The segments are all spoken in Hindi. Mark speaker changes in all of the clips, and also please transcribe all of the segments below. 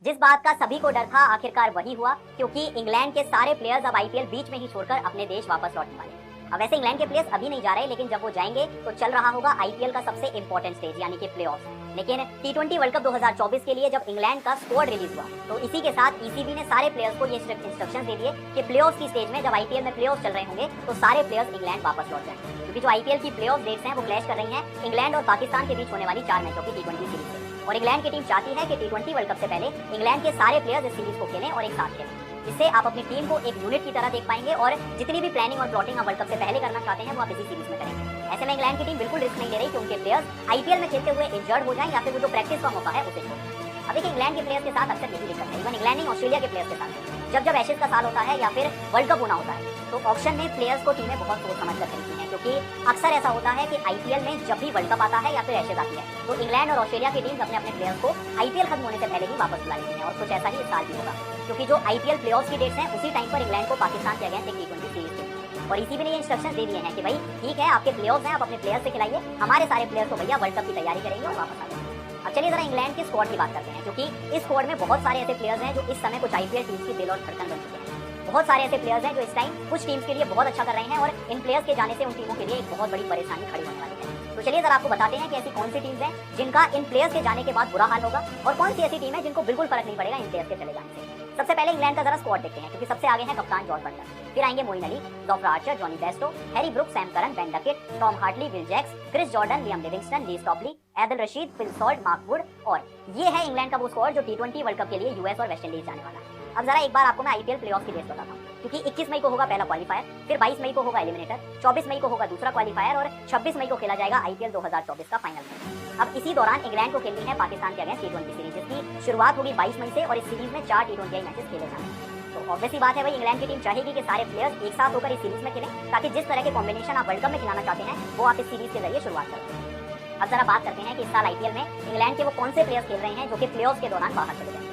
Speaker 1: जिस बात का सभी को डर था आखिरकार वही हुआ, क्योंकि इंग्लैंड के सारे प्लेयर्स अब आईपीएल बीच में ही छोड़कर अपने देश वापस लौटने वाले। अब वैसे इंग्लैंड के प्लेयर्स अभी नहीं जा रहे, लेकिन जब वो जाएंगे तो चल रहा होगा आईपीएल का सबसे इंपॉर्टेंट स्टेज यानी कि प्लेऑफ्स। लेकिन टी20 वर्ल्ड कप 2024 के लिए जब इंग्लैंड का स्क्वाड रिलीज हुआ तो इसी के साथ ईसीबी ने सारे प्लेयर्स को ये इंस्ट्रक्शन दे दिए कि प्लेऑफ्स की स्टेज में जब आईपीएल में प्लेऑफ्स चल रहे होंगे तो सारे प्लेयर्स इंग्लैंड वापस लौट जाएंगे, क्योंकि जो आईपीएल की प्लेऑफ डेट्स हैं वो क्लैश कर रही हैं इंग्लैंड और पाकिस्तान के बीच होने वाली 4 मैचों की टी20 सीरीज से। और इंग्लैंड की टीम चाहती है कि टी20 वर्ल्ड कप से पहले इंग्लैंड के सारे प्लेयर्स इस सीरीज को खेलें और एक साथ खेलें। इससे आप अपनी टीम को एक यूनिट की तरह देख पाएंगे और जितनी भी प्लानिंग और प्लॉटिंग आप वर्ल्ड कप से पहले करना चाहते हैं वो आप इसी सीरीज में करेंगे। ऐसे में इंग्लैंड की टीम बिल्कुल रिस्क नहीं ले रही कि उनके प्लेयर्स आईपीएल में खेलते हुए इंजर्ड हो जाएं या फिर वो जो प्रैक्टिस का मौका है उसे छोड़ें। अब देखिए इंग्लैंड के प्लेयर्स के साथ अक्सर यही दिक्कत है, इवन इंग्लैंड नहीं ऑस्ट्रेलिया के प्लेयर्स के साथ जब एशेज का साल होता है या फिर वर्ल्ड कप होना होता है तो ऑक्शन में प्लेयर्स को टीमें बहुत सोच समझ कर खरीदती हैं, क्योंकि अक्सर ऐसा होता है कि आईपीएल में जब भी वर्ल्ड कप आता है या फिर एशेज आती है तो इंग्लैंड और ऑस्ट्रेलिया की टीम्स अपने अपने प्लेयर्स को आईपीएल खत्म होने से पहले ही वापस बुला लेती हैं। और कुछ ऐसा ही इस साल भी होगा, क्योंकि जो आईपीएल प्लेऑफ्स की डेट्स हैं उसी टाइम पर इंग्लैंड को पाकिस्तान के अगेंस्ट एक टी20 सीरीज खेलनी। और इसी भी ने ये इंस्ट्रक्शन दे दिए हैं कि भाई ठीक है आपके प्लेऑफ्स हैं, आप अपने प्लेयर्स से खिलाइए, हमारे सारे प्लेयर्स तो भैया वर्ल्ड कप की तैयारी करेंगे और वापस आ जाएंगे। अब चलिए जरा इंग्लैंड के स्क्वाड की बात करते हैं, क्योंकि इस स्क्वाड में बहुत सारे ऐसे प्लेयर्स हैं जो इस समय कुछ आईपीएल टीम्स की दिल और धड़कन बन चुके हैं। बहुत सारे ऐसे प्लेयर्स हैं जो इस टाइम कुछ टीम्स के लिए बहुत अच्छा कर रहे हैं और इन प्लेयर्स के जाने से उन टीमों के लिए एक बहुत बड़ी परेशानी खड़ी होने वाली है। तो चलिए जरा आपको बताते हैं कि ऐसी कौन सी टीम्स हैं जिनका इन प्लेयर्स के जाने के बाद बुरा हाल होगा और कौन सी ऐसी टीम है जिनको बिल्कुल फर्क नहीं पड़ेगा इन प्लेयर्स के चले जाने से। सबसे पहले इंग्लैंड का जरा स्क्वाड देखते हैं, क्योंकि सबसे आगे है कप्तान जॉर्ज बटलर, फिर आएंगे Moeen Ali, Jofra Archer, Jonny Bairstow, Harry Brooks, Sam Curran, Ben Duckett, Tom Hartley, Will Jacks, Chris Jordan, Liam Livingstone, Lee Stopley, Adil Rashid, Phil Salt, Mark Wood. और ये है इंग्लैंड का वो स्क्वाड जो टी20 वर्ल्ड कप के लिए यूएस और वेस्ट इंडीज जाने वाला है। अब जरा एक बार आपको मैं आईपीएल प्लेऑफ की डेट बताता हूँ, क्योंकि 21 मई को होगा पहला क्वालीफायर, फिर 22 मई को होगा एलिमिनेटर, 24 मई को होगा दूसरा क्वालीफायर और 26 मई को खेला जाएगा आईपीएल 2024 का फाइनल मैच। अब इसी दौरान इंग्लैंड को खेलनी है पाकिस्तान के अगेंस्ट टी20 सीरीज, जिसकी शुरुआत होगी 22 मई से और इस सीरीज में 4 टी20 मैचेस खेले जाएंगे। तो ऑब्वियस ही बात है भाई, इंग्लैंड की टीम चाहेगी कि सारे प्लेयर्स एक साथ होकर इस सीरीज में खेलें, ताकि जिस तरह के कॉम्बिनेशन आप वर्ल्ड कप में खिलाना चाहते हैं वो आप इस सीरीज के जरिए शुरुआत करें। अब जरा बात करते हैं कि इस साल आईपीएल में इंग्लैंड के वो कौन से प्लेयर्स खेल रहे हैं जो कि प्लेऑफ्स के दौरान बाहर चले गए।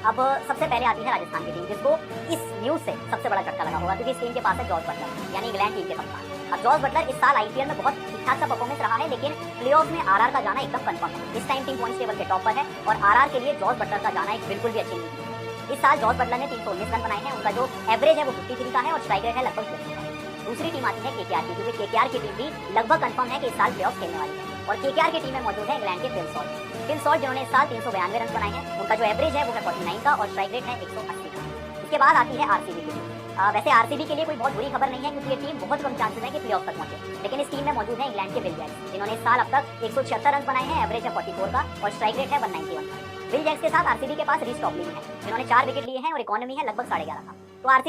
Speaker 1: अब सबसे पहले आती है राजस्थान की टीम, जिसको इस न्यूज से सबसे बड़ा झटका लगा होगा, क्योंकि इस टीम के पास है जॉर्ज बटलर यानी इंग्लैंड टीम के कप्तान। अब जॉर्ज बटलर इस साल आईपीएल में बहुत ठीक ठाक सा परफॉर्मेंस रहा है, लेकिन प्लेऑफ में आरआर का जाना एकदम कंफर्म है। इस टाइम टीम पॉइंट्स टेबल के टॉप पर है और आरआर के लिए जॉर्ज बटलर का जाना एक बिल्कुल भी अच्छी न्यूज है। इस साल जॉर्ज बटलर ने 319 रन बनाए हैं, उनका जो एवरेज है वो 53 का है और स्ट्राइक रेट है लगभग 50 का। दूसरी टीम आती है केकेआर की, क्योंकि केकेआर की टीम भी लगभग कंफर्म है कि इस साल प्लेऑफ खेलने वाली है और केकेआर की टीम में मौजूद है इंग्लैंड के फिल सॉल्ट, जिन्होंने इस साल 392 रन बनाए हैं, उनका जो एवरेज है वो है 49 का और स्ट्राइक रेट है 180 का। इसके बाद आती है आरसीबी की टीम। वैसे आरसीबी के लिए कोई बहुत बुरी खबर नहीं है, क्योंकि ये टीम बहुत कम चांसेस है कि प्लेऑफ तक पहुंचे, लेकिन इस टीम में मौजूद है इंग्लैंड के विल जैक्स, जिन्होंने इस साल अब तक 176 रन बनाए हैं, एवरेज है 44 का और स्ट्राइक रेट है 191 का। विल जैक्स के साथ आरसीबी के पास ली स्टॉपली भी है, जिन्होंने 4 विकेट लिए हैं और इकोनॉमी है लगभग 11.5 का।